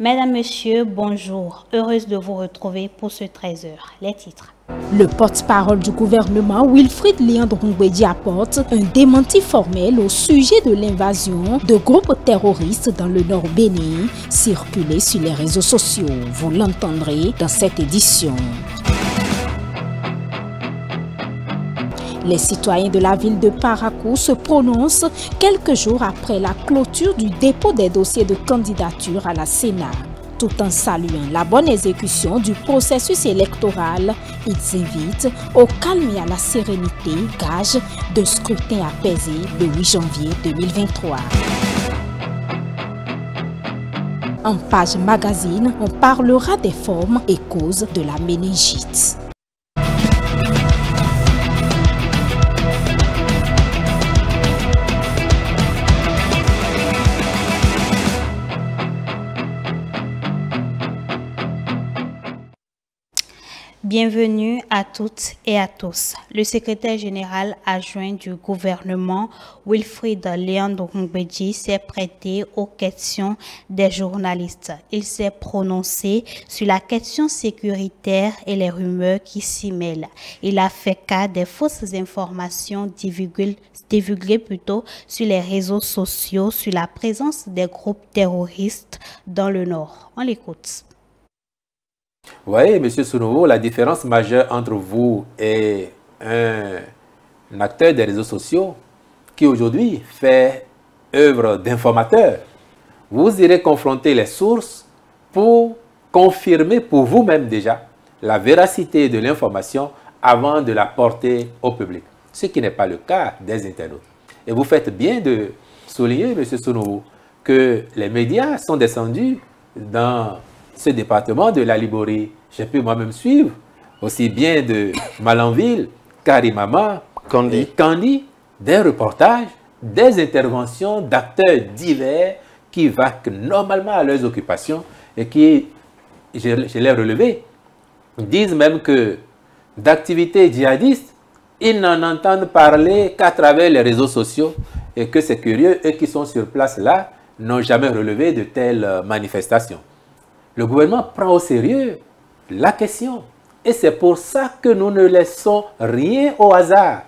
Mesdames, Messieurs, bonjour. Heureuse de vous retrouver pour ce 13h. Les titres. Le porte-parole du gouvernement, Wilfrid Léandre Ngwedi, apporte un démenti formel au sujet de l'invasion de groupes terroristes dans le nord Bénin, circulé sur les réseaux sociaux. Vous l'entendrez dans cette édition. Les citoyens de la ville de Parakou se prononcent quelques jours après la clôture du dépôt des dossiers de candidature à la Sénat. Tout en saluant la bonne exécution du processus électoral, ils invitent au calme et à la sérénité, gage de scrutin apaisé le 8 janvier 2023. En page magazine, on parlera des formes et causes de la méningite. Bienvenue à toutes et à tous. Le secrétaire général adjoint du gouvernement, Wilfrid Léandre Ngwedi, s'est prêté aux questions des journalistes. Il s'est prononcé sur la question sécuritaire et les rumeurs qui s'y mêlent. Il a fait cas des fausses informations divulguées sur les réseaux sociaux sur la présence des groupes terroristes dans le Nord. On l'écoute. Vous voyez, M. Sounovo, la différence majeure entre vous et un acteur des réseaux sociaux qui aujourd'hui fait œuvre d'informateur, vous irez confronter les sources pour confirmer pour vous-même déjà la véracité de l'information avant de la porter au public, ce qui n'est pas le cas des internautes. Et vous faites bien de souligner, M. Sounovo, que les médias sont descendus dans ce département de la Liborie. J'ai pu moi-même suivre aussi bien de Malanville, Karimama, Kandi, des reportages, des interventions d'acteurs divers qui vaquent normalement à leurs occupations et qui, je l'ai relevé, disent même que d'activités djihadistes, ils n'en entendent parler qu'à travers les réseaux sociaux et que c'est curieux, eux qui sont sur place là, n'ont jamais relevé de telles manifestations. Le gouvernement prend au sérieux la question et c'est pour ça que nous ne laissons rien au hasard.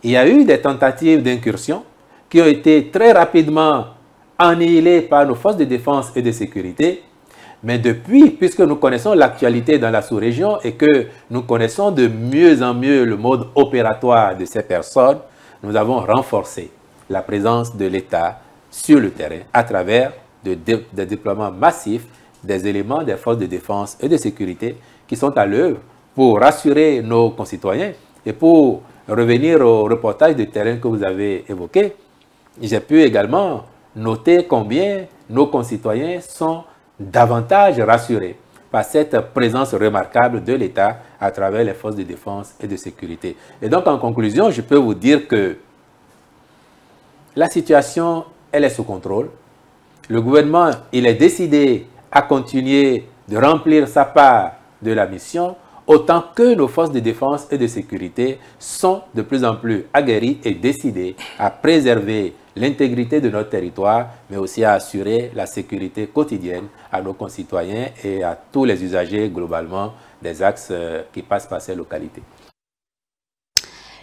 Il y a eu des tentatives d'incursion qui ont été très rapidement annihilées par nos forces de défense et de sécurité. Mais depuis, puisque nous connaissons l'actualité dans la sous-région et que nous connaissons de mieux en mieux le mode opératoire de ces personnes, nous avons renforcé la présence de l'État sur le terrain à travers des déploiements massifs des éléments des forces de défense et de sécurité qui sont à l'œuvre pour rassurer nos concitoyens et pour revenir au reportage de terrain que vous avez évoqué. J'ai pu également noter combien nos concitoyens sont davantage rassurés par cette présence remarquable de l'État à travers les forces de défense et de sécurité. Et donc, en conclusion, je peux vous dire que la situation, elle est sous contrôle. Le gouvernement, il est décidé à continuer de remplir sa part de la mission, autant que nos forces de défense et de sécurité sont de plus en plus aguerries et décidées à préserver l'intégrité de notre territoire, mais aussi à assurer la sécurité quotidienne à nos concitoyens et à tous les usagers globalement des axes qui passent par ces localités.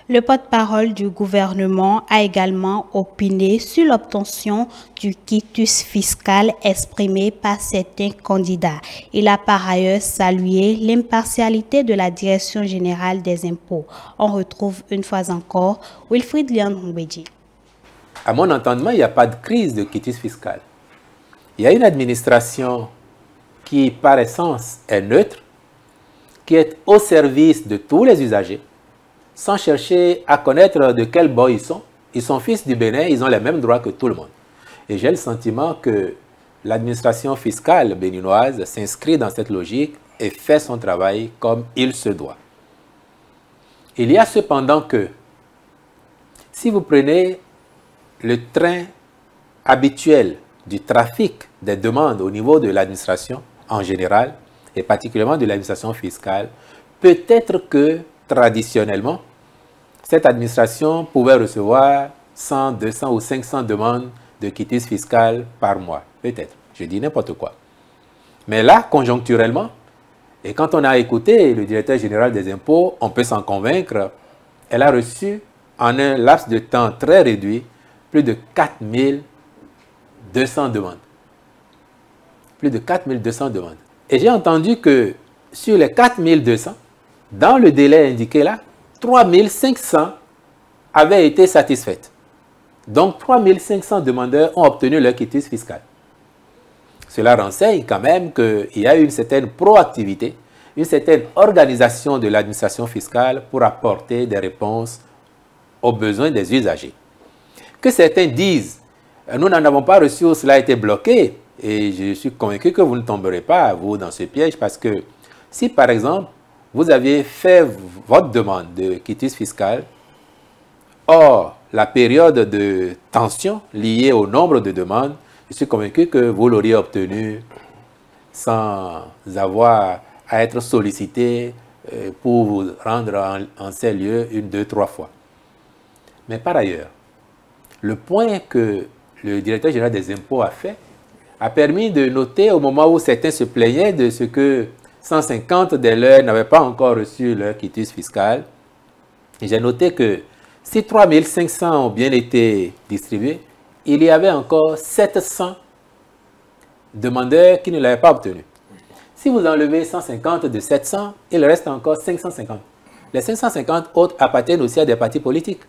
Le porte-parole du gouvernement a également opiné sur l'obtention du quitus fiscal exprimé par certains candidats. Il a par ailleurs salué l'impartialité de la Direction générale des impôts. On retrouve une fois encore Wilfrid Léandre Ngwedi. À mon entendement, il n'y a pas de crise de quitus fiscal. Il y a une administration qui, par essence, est neutre, qui est au service de tous les usagers, sans chercher à connaître de quel bord ils sont. Ils sont fils du Bénin, ils ont les mêmes droits que tout le monde. Et j'ai le sentiment que l'administration fiscale béninoise s'inscrit dans cette logique et fait son travail comme il se doit. Il y a cependant que, si vous prenez le train habituel du trafic des demandes au niveau de l'administration en général, et particulièrement de l'administration fiscale, peut-être que traditionnellement, cette administration pouvait recevoir 100, 200 ou 500 demandes de quitus fiscal par mois. Peut-être. Je dis n'importe quoi. Mais là, conjoncturellement, et quand on a écouté le directeur général des impôts, on peut s'en convaincre, elle a reçu en un laps de temps très réduit plus de 4200 demandes. Plus de 4200 demandes. Et j'ai entendu que sur les 4200, dans le délai indiqué là, 3500 avaient été satisfaites. Donc 3500 demandeurs ont obtenu leur quitus fiscal. Cela renseigne quand même qu'il y a une certaine proactivité, une certaine organisation de l'administration fiscale pour apporter des réponses aux besoins des usagers. Que certains disent, nous n'en avons pas reçu ou cela a été bloqué, et je suis convaincu que vous ne tomberez pas, vous, dans ce piège, parce que si par exemple, vous aviez fait votre demande de quitus fiscal, or la période de tension liée au nombre de demandes, je suis convaincu que vous l'auriez obtenu sans avoir à être sollicité pour vous rendre en ces lieux 1, 2, 3 fois. Mais par ailleurs, le point que le directeur général des impôts a fait a permis de noter au moment où certains se plaignaient de ce que 150 des leurs n'avaient pas encore reçu leur quitus fiscal. J'ai noté que si 3500 ont bien été distribués, il y avait encore 700 demandeurs qui ne l'avaient pas obtenu. Si vous enlevez 150 de 700, il reste encore 550. Les 550 autres appartiennent aussi à des partis politiques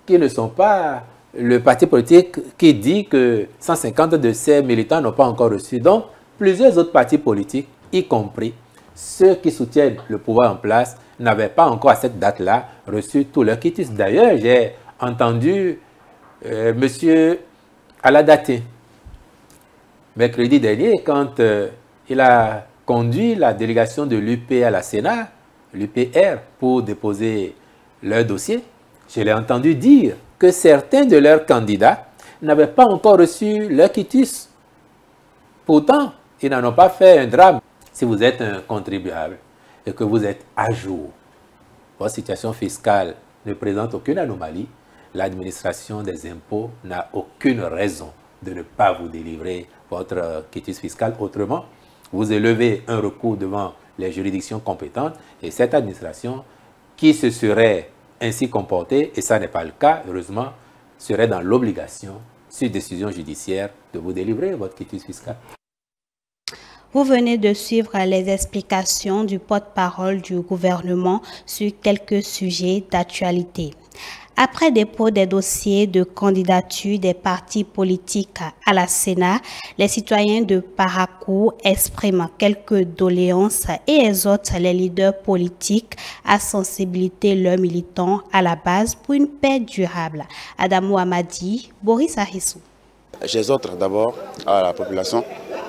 qui ne sont pas le parti politique qui dit que 150 de ces militants n'ont pas encore reçu. Donc, plusieurs autres partis politiques, y compris ceux qui soutiennent le pouvoir en place, n'avaient pas encore à cette date-là reçu tout leur quitus. D'ailleurs, j'ai entendu M. Aladaté, mercredi dernier, quand il a conduit la délégation de l'UP à la Sénat, l'UPR, pour déposer leur dossier, je l'ai entendu dire que certains de leurs candidats n'avaient pas encore reçu leur quitus. Pourtant, ils n'en ont pas fait un drame. Si vous êtes un contribuable et que vous êtes à jour, votre situation fiscale ne présente aucune anomalie, l'administration des impôts n'a aucune raison de ne pas vous délivrer votre quitus fiscal. Autrement, vous élevez un recours devant les juridictions compétentes et cette administration qui se serait ainsi comportée, et ça n'est pas le cas, heureusement, serait dans l'obligation, sur décision judiciaire, de vous délivrer votre quitus fiscal. Vous venez de suivre les explications du porte-parole du gouvernement sur quelques sujets d'actualité. Après dépôt des dossiers de candidature des partis politiques à la Sénat, les citoyens de Parakou expriment quelques doléances et exhortent les leaders politiques à sensibiliser leurs militants à la base pour une paix durable. Adamou Amadi, Boris Ahissou. J'exhorte d'abord à la population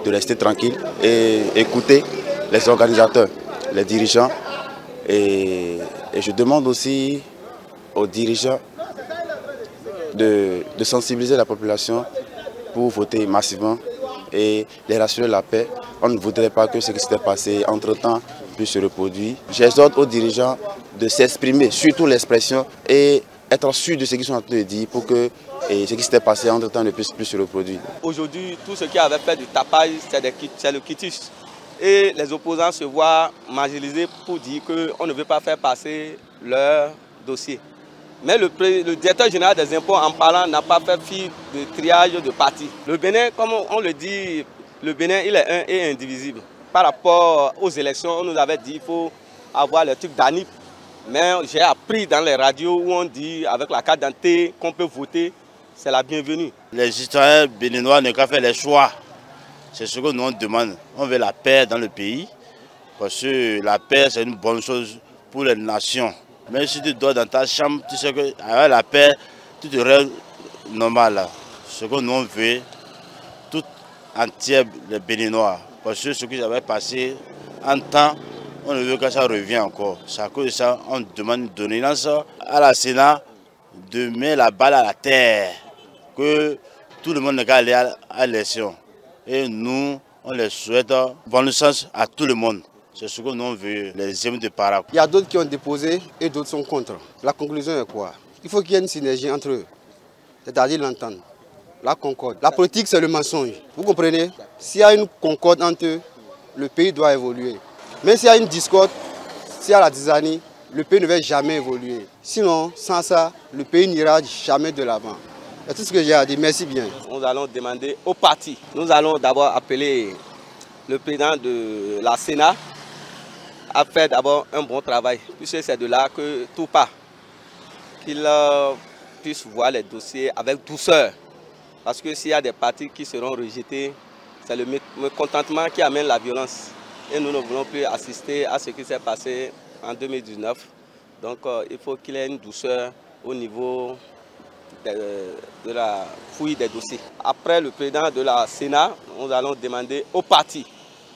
de rester tranquille et écouter les organisateurs, les dirigeants. Et je demande aussi aux dirigeants de sensibiliser la population pour voter massivement et les rassurer la paix. On ne voudrait pas que ce qui s'était passé entre-temps puisse se reproduire. J'exhorte aux dirigeants de s'exprimer, surtout l'expression, et être sûr de ce qu'ils sont en train de dire pour que ce qui s'était passé entre-temps ne puisse plus se reproduire. Aujourd'hui, tout ce qui avait fait du tapage, c'est le quitus. Et les opposants se voient marginalisés pour dire qu'on ne veut pas faire passer leur dossier. Mais le directeur général des impôts, en parlant, n'a pas fait fi de triage de partis. Le Bénin, comme on le dit, le Bénin, il est un et indivisible. Par rapport aux élections, on nous avait dit qu'il faut avoir le truc d'ANIP. Mais j'ai appris dans les radios où on dit, avec la carte d'identité, qu'on peut voter, c'est la bienvenue. Les citoyens béninois n'ont qu'à faire les choix. C'est ce que nous on demande. On veut la paix dans le pays, parce que la paix, c'est une bonne chose pour les nations. Même si tu dors dans ta chambre, tu sais qu'avec la paix, tout te reste normal. Ce que nous on veut, tout entier les Béninois. Parce que ce que j'avais passé en temps, on ne veut que ça revienne encore. C'est à cause de ça, on demande une doléance à la Sénat de mettre la balle à la terre. Que tout le monde n'est qu'à aller à l'élection. Et nous, on les souhaite bonne chance à tout le monde. C'est ce que nous on veut, les amis de Parakou. Il y a d'autres qui ont déposé et d'autres sont contre. La conclusion est quoi? Il faut qu'il y ait une synergie entre eux, c'est-à-dire l'entente, la concorde. La politique, c'est le mensonge. Vous comprenez? S'il y a une concorde entre eux, le pays doit évoluer. Mais s'il y a une discorde, s'il y a la zizanie, le pays ne va jamais évoluer. Sinon, sans ça, le pays n'ira jamais de l'avant. C'est tout ce que j'ai à dire. Merci bien. Nous allons demander aux partis. Nous allons d'abord appeler le président de la Sénat à faire d'abord un bon travail. Puisque c'est de là que tout part. Qu'il puisse voir les dossiers avec douceur. Parce que s'il y a des partis qui seront rejetés, c'est le mécontentement qui amène la violence. Et nous ne voulons plus assister à ce qui s'est passé en 2019. Donc il faut qu'il y ait une douceur au niveau de la fouille des dossiers. Après le président de la Sénat, nous allons demander aux partis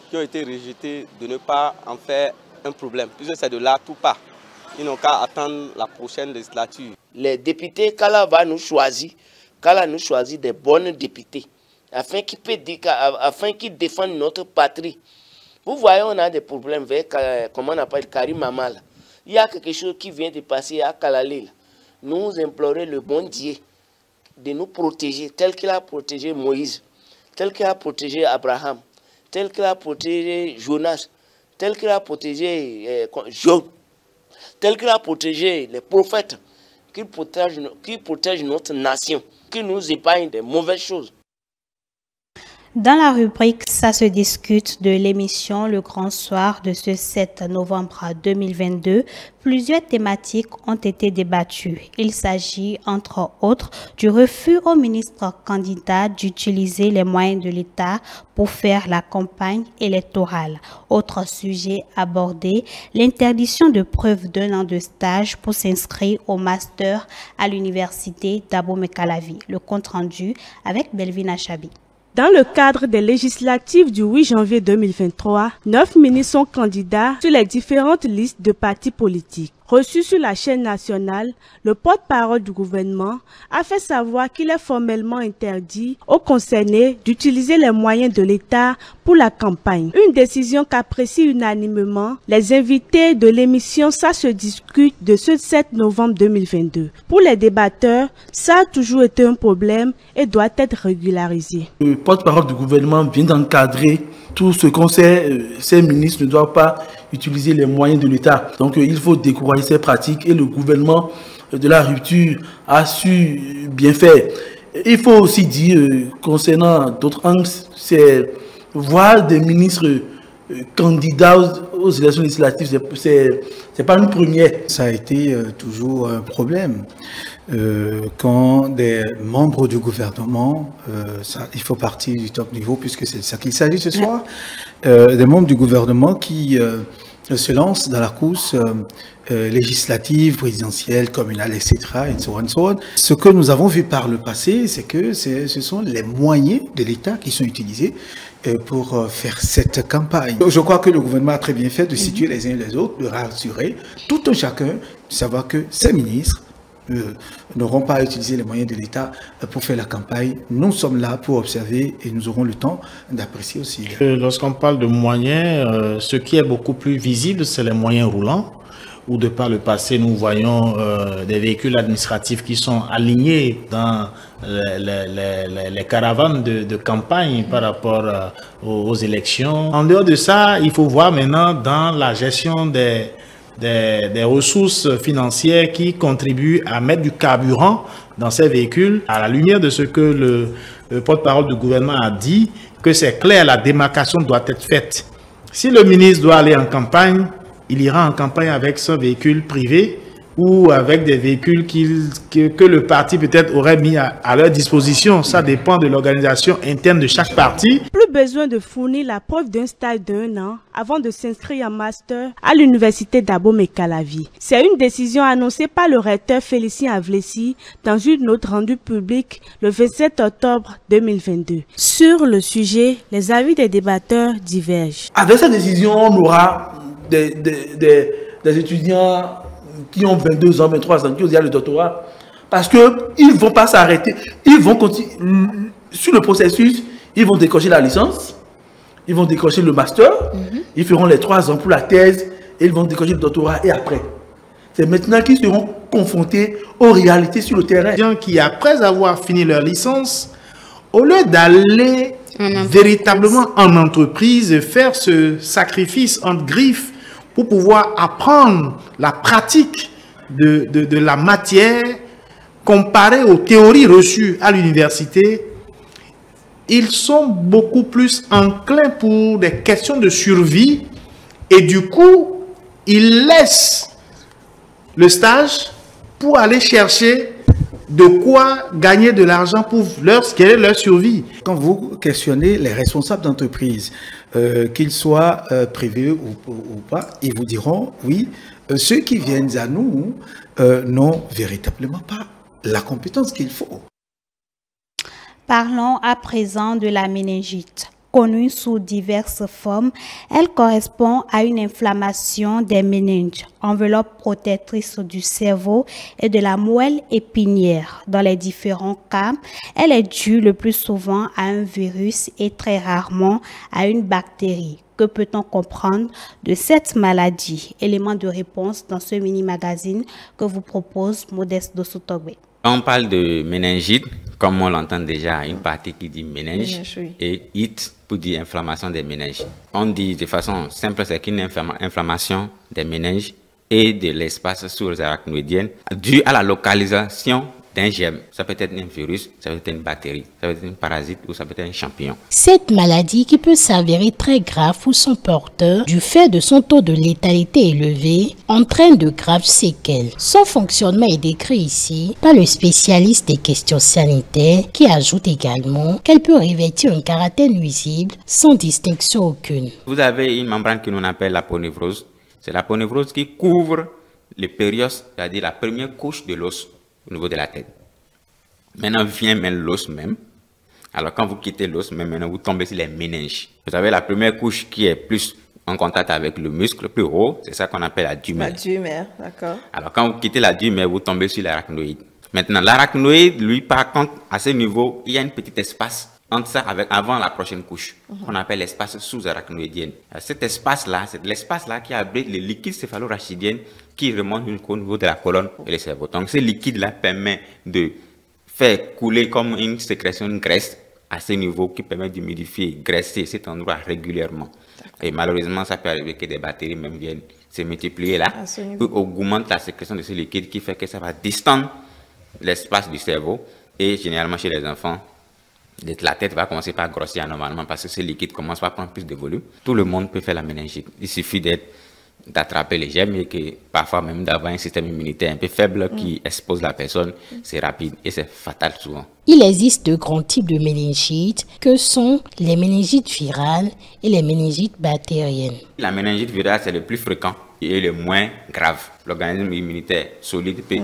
qui ont été rejetés de ne pas en faire un problème. Puisque c'est de là tout part. Ils n'ont qu'à attendre la prochaine législature. Les députés, Kala va nous choisir. Kala nous choisit des bons députés afin qu'ils défendent notre patrie. Vous voyez, on a des problèmes avec, comment on appelle, Karim Amal. Il y a quelque chose qui vient de passer à Kalalil. Nous implorons le bon Dieu de nous protéger tel qu'il a protégé Moïse, tel qu'il a protégé Abraham, tel qu'il a protégé Jonas, tel qu'il a protégé Job, tel qu'il a protégé les prophètes, qui protège notre nation, qui nous épargne des mauvaises choses. Dans la rubrique « Ça se discute » de l'émission Le Grand Soir de ce 7 novembre 2022, plusieurs thématiques ont été débattues. Il s'agit, entre autres, du refus au ministre candidat d'utiliser les moyens de l'État pour faire la campagne électorale. Autre sujet abordé, l'interdiction de preuve d'un an de stage pour s'inscrire au master à l'université d'Abomey-Calavi. Le compte rendu avec Belvin Achabi. Dans le cadre des législatives du 8 janvier 2023, 9 ministres sont candidats sur les différentes listes de partis politiques. Reçu sur la chaîne nationale, le porte-parole du gouvernement a fait savoir qu'il est formellement interdit aux concernés d'utiliser les moyens de l'État pour la campagne. Une décision qu'apprécient unanimement les invités de l'émission Ça se discute de ce 7 novembre 2022. Pour les débatteurs, ça a toujours été un problème et doit être régularisé. Le porte-parole du gouvernement vient d'encadrer tout ce qu'on sait, ces ministres ne doivent pas utiliser les moyens de l'État. Donc il faut décourager ces pratiques et le gouvernement de la rupture a su bien faire. Il faut aussi dire, concernant d'autres angles, c'est voir des ministres candidats aux élections législatives, c'est pas une première. Ça a été toujours un problème. Quand des membres du gouvernement, il faut partir du top niveau puisque c'est de ça qu'il s'agit ce soir, des membres du gouvernement qui se lancent dans la course législative, présidentielle, communale, etc. Et so on. Ce que nous avons vu par le passé, c'est que ce sont les moyens de l'État qui sont utilisés pour faire cette campagne. Je crois que le gouvernement a très bien fait de situer les uns et les autres, de rassurer tout un chacun, de savoir que ces ministres n'auront pas à utiliser les moyens de l'État pour faire la campagne. Nous sommes là pour observer et nous aurons le temps d'apprécier aussi. Lorsqu'on parle de moyens, ce qui est beaucoup plus visible, c'est les moyens roulants, où de par le passé, nous voyons des véhicules administratifs qui sont alignés dans les caravanes de campagne par rapport aux élections. En dehors de ça, il faut voir maintenant dans la gestion des ressources financières qui contribuent à mettre du carburant dans ces véhicules, à la lumière de ce que le porte-parole du gouvernement a dit, que c'est clair, la démarcation doit être faite. Si le ministre doit aller en campagne, il ira en campagne avec son véhicule privé ou avec des véhicules que le parti peut-être aurait mis à leur disposition. Ça dépend de l'organisation interne de chaque parti. Plus besoin de fournir la preuve d'un stage d'1 an avant de s'inscrire en master à l'université d'Abomey-Calavi. C'est une décision annoncée par le recteur Félicien Avlessi dans une note rendue publique le 27 octobre 2022. Sur le sujet, les avis des débatteurs divergent. Avec cette décision, on aura des étudiants qui ont 22 ans, 23 ans, qui ont déjà le doctorat, parce qu'ils ne vont pas s'arrêter. Ils vont continuer sur le processus, ils vont décrocher la licence, ils vont décrocher le master, ils feront les 3 ans pour la thèse, et ils vont décrocher le doctorat, et après. C'est maintenant qu'ils seront confrontés aux réalités sur le terrain. Les gens qui, après avoir fini leur licence, au lieu d'aller véritablement en entreprise et faire ce sacrifice entre griffes pour pouvoir apprendre la pratique de la matière comparée aux théories reçues à l'université, ils sont beaucoup plus enclins pour des questions de survie et du coup, ils laissent le stage pour aller chercher de quoi gagner de l'argent pour leur survie. Quand vous questionnez les responsables d'entreprise, qu'ils soient privés ou pas, ils vous diront, oui, ceux qui viennent à nous n'ont véritablement pas la compétence qu'il faut. Parlons à présent de la méningite. Connue sous diverses formes, elle correspond à une inflammation des méninges, enveloppe protectrice du cerveau et de la moelle épinière. Dans les différents cas, elle est due le plus souvent à un virus et très rarement à une bactérie. Que peut-on comprendre de cette maladie? Élément de réponse dans ce mini-magazine que vous propose Modeste Dossou-Togbe. On parle de méningite, comme on l'entend déjà, une partie qui dit méninge et it pour dire inflammation des méninges. On dit de façon simple, c'est qu'une inflammation des méninges et de l'espace sous-arachnoïdien due à la localisation d'un germe. Ça peut être un virus, ça peut être une bactérie, ça peut être un parasite ou ça peut être un champignon. Cette maladie qui peut s'avérer très grave pour son porteur du fait de son taux de létalité élevé entraîne de graves séquelles. Son fonctionnement est décrit ici par le spécialiste des questions sanitaires qui ajoute également qu'elle peut revêtir un caractère nuisible sans distinction aucune. Vous avez une membrane que l'on appelle la ponévrose. C'est la ponévrose qui couvre le périos, c'est-à-dire la première couche de l'os au niveau de la tête. Maintenant vient même l'os même. Alors quand vous quittez l'os, maintenant vous tombez sur les méninges. Vous avez la première couche qui est plus en contact avec le muscle, plus haut, c'est ça qu'on appelle la dumère. La dumère, d'accord. Alors quand vous quittez la dumère, vous tombez sur l'arachnoïde. Maintenant l'arachnoïde, lui par contre, à ce niveau, il y a un petit espace entre ça avant la prochaine couche, qu'on appelle l'espace sous-arachnoïdien. Cet espace-là, c'est l'espace-là qui abrite le liquide céphalorachidien qui remonte au niveau de la colonne et le cerveau. Donc ce liquide-là permet de faire couler comme une sécrétion de graisse à ce niveau qui permet d'humidifier, graisser cet endroit régulièrement. Et malheureusement, ça peut arriver que des bactéries même viennent se multiplier là, ou augmentent la sécrétion de ce liquide qui fait que ça va distendre l'espace du cerveau. Et généralement chez les enfants, la tête va commencer par grossir anormalement parce que ce liquide commence par prendre plus de volume. Tout le monde peut faire la méningite. Il suffit d'attraper les germes et que parfois même d'avoir un système immunitaire un peu faible qui expose la personne. C'est rapide et c'est fatal souvent. Il existe de grands types de méningites que sont les méningites virales et les méningites bactériennes. La méningite virale, c'est le plus fréquent et le moins grave. L'organisme immunitaire solide peut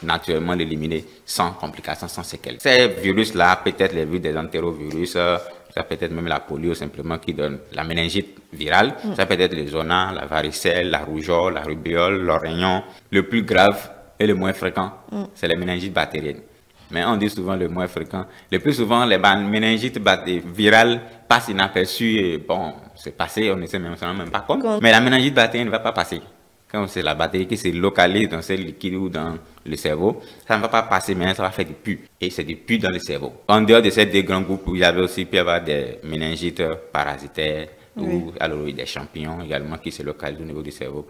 naturellement l'éliminer sans complications, sans séquelles. Ces virus-là, peut-être les virus des entérovirus, ça peut être même la polio simplement qui donne la méningite virale, ça peut être le zona, la varicelle, la rougeole, la rubéole, l'oreillon. Le plus grave et le moins fréquent, c'est les méningites bactériennes. Mais on dit souvent le moins fréquent. Le plus souvent, les méningites virales passent inaperçues et bon, c'est passé, on ne sait même pas compte. Mais la méningite bactérienne ne va pas passer. Quand c'est la bactérie qui se localise dans ce liquide ou dans le cerveau, ça ne va pas passer, mais ça va faire des pus. Et c'est des pus dans le cerveau. En dehors de ces deux grands groupes, il y avait aussi pu y avoir des méningites parasitaires ou alors des champignons également qui se localisent au niveau du cerveau.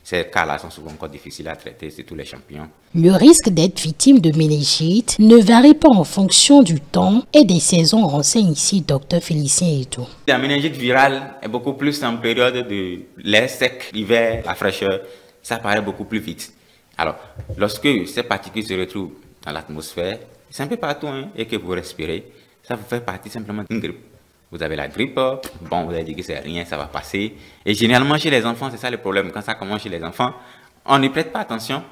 Ces cas-là sont souvent encore difficiles à traiter, c'est tous les champignons. Le risque d'être victime de méningite ne varie pas en fonction du temps et des saisons, renseigne ici Dr Félicien Etou. La méningite virale est beaucoup plus en période de l'air sec, l'hiver, la fraîcheur, ça paraît beaucoup plus vite. Alors, lorsque ces particules se retrouvent dans l'atmosphère, c'est un peu partout et que vous respirez, ça vous fait partie simplement d'une grippe. Vous avez la grippe, bon, vous avez dit que c'est rien, ça va passer. Et généralement, chez les enfants, c'est ça le problème. Quand ça commence chez les enfants, on ne prête pas attention.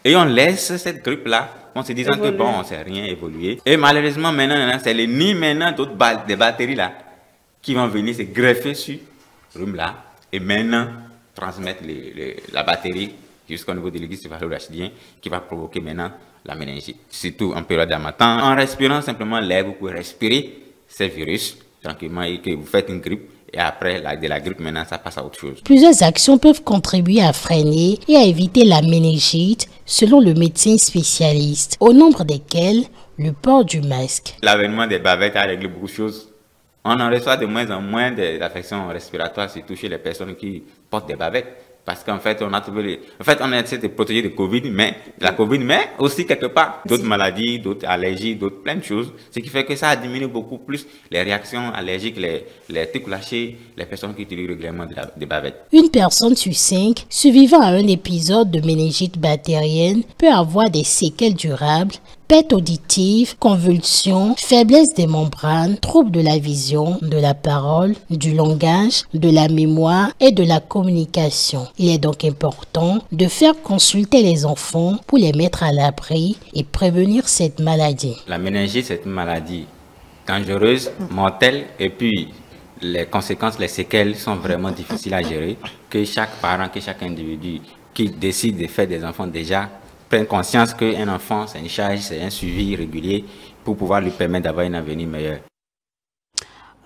Et on laisse cette grippe-là, en se disant que bon, c'est rien évolué. Et malheureusement, maintenant, c'est les nids maintenant des bactéries-là qui vont venir se greffer sur le rhume-là et maintenant transmettre la bactérie jusqu'au niveau du liquide céphalorachidien qui va provoquer maintenant la méningite. Surtout en période d'harmattan. En respirant simplement l'air, vous pouvez respirer ces virus tranquillement et que vous faites une grippe et après de la grippe maintenant ça passe à autre chose. Plusieurs actions peuvent contribuer à freiner et à éviter la méningite selon le médecin spécialiste, au nombre desquelles le port du masque. L'avènement des bavettes a réglé beaucoup de choses On en reçoit de moins en moins des affections respiratoires, surtout chez les personnes qui portent des bavettes. Parce qu'en fait, on a trouvé on a essayé de protéger de Covid, mais aussi quelque part d'autres maladies, d'autres allergies, plein de choses. Ce qui fait que ça a diminué beaucoup plus les réactions allergiques, les trucs lâchés, les personnes qui utilisent régulièrement des bavettes. Une personne sur 5 survivant à un épisode de méningite bactérienne peut avoir des séquelles durables, perte auditive, convulsions, faiblesse des membranes, troubles de la vision, de la parole, du langage, de la mémoire et de la communication. Il est donc important de faire consulter les enfants pour les mettre à l'abri et prévenir cette maladie. La méningite, c'est une maladie dangereuse, mortelle, et puis les conséquences, les séquelles sont vraiment difficiles à gérer. Que chaque parent, que chaque individu qui décide de faire des enfants déjà prenne conscience qu'un enfant, c'est une charge, c'est un suivi régulier pour pouvoir lui permettre d'avoir un avenir meilleur.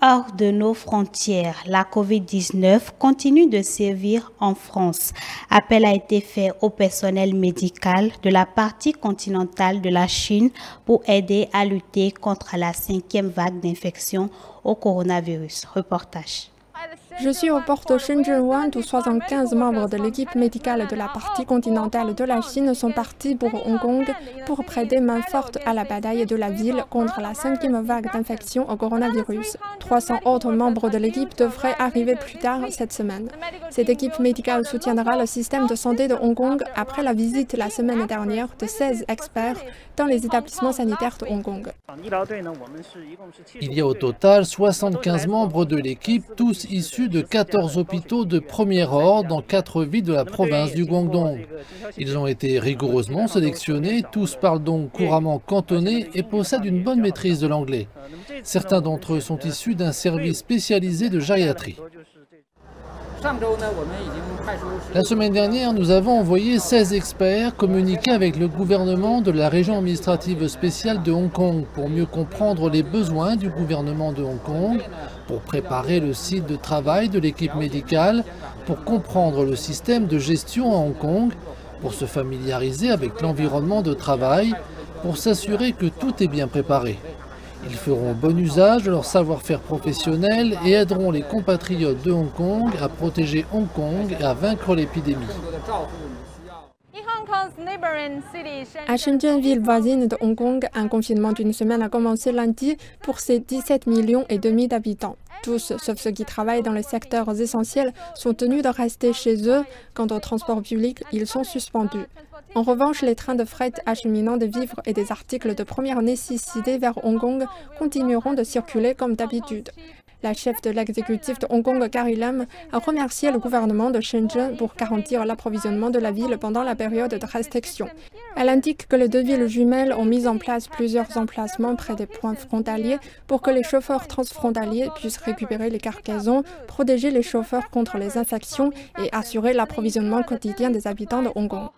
Hors de nos frontières, la COVID-19 continue de sévir en France. Appel a été fait au personnel médical de la partie continentale de la Chine pour aider à lutter contre la 5e vague d'infection au coronavirus. Reportage. Je suis au port de Shenzhen, où 75 membres de l'équipe médicale de la partie continentale de la Chine sont partis pour Hong Kong pour prêter main forte à la bataille de la ville contre la 5e vague d'infection au coronavirus. 300 autres membres de l'équipe devraient arriver plus tard cette semaine. Cette équipe médicale soutiendra le système de santé de Hong Kong après la visite la semaine dernière de 16 experts dans les établissements sanitaires de Hong Kong. Il y a au total 75 membres de l'équipe, tous issus de 14 hôpitaux de premier ordre dans 4 villes de la province du Guangdong. Ils ont été rigoureusement sélectionnés, tous parlent donc couramment cantonais et possèdent une bonne maîtrise de l'anglais. Certains d'entre eux sont issus d'un service spécialisé de gériatrie. La semaine dernière, nous avons envoyé 16 experts communiquer avec le gouvernement de la région administrative spéciale de Hong Kong pour mieux comprendre les besoins du gouvernement de Hong Kong, pour préparer le site de travail de l'équipe médicale, pour comprendre le système de gestion à Hong Kong, pour se familiariser avec l'environnement de travail, pour s'assurer que tout est bien préparé. Ils feront bon usage de leur savoir-faire professionnel et aideront les compatriotes de Hong Kong à protéger Hong Kong et à vaincre l'épidémie. À Shenzhen, ville voisine de Hong Kong, un confinement d'une semaine a commencé lundi pour ses 17,5 millions d'habitants. Tous, sauf ceux qui travaillent dans les secteurs essentiels, sont tenus de rester chez eux. Quant aux transports publics, ils sont suspendus. En revanche, les trains de fret acheminant des vivres et des articles de première nécessité vers Hong Kong continueront de circuler comme d'habitude. La chef de l'exécutif de Hong Kong, Carrie Lam, a remercié le gouvernement de Shenzhen pour garantir l'approvisionnement de la ville pendant la période de restriction. Elle indique que les 2 villes jumelles ont mis en place plusieurs emplacements près des points frontaliers pour que les chauffeurs transfrontaliers puissent récupérer les cargaisons, protéger les chauffeurs contre les infections et assurer l'approvisionnement quotidien des habitants de Hong Kong.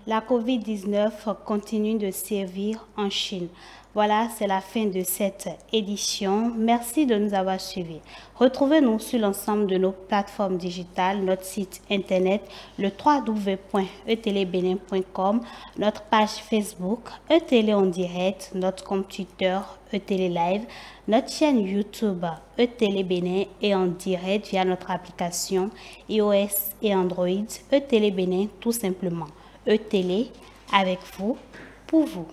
La COVID-19 continue de sévir en Chine. Voilà, c'est la fin de cette édition. Merci de nous avoir suivis. Retrouvez-nous sur l'ensemble de nos plateformes digitales, notre site internet, le www.etelebenin.com, notre page Facebook, ETélé en direct, notre compte Twitter, ETélé Live, notre chaîne YouTube, ETélé Bénin et en direct via notre application iOS et Android, ETélé Bénin tout simplement. ETélé avec vous, pour vous.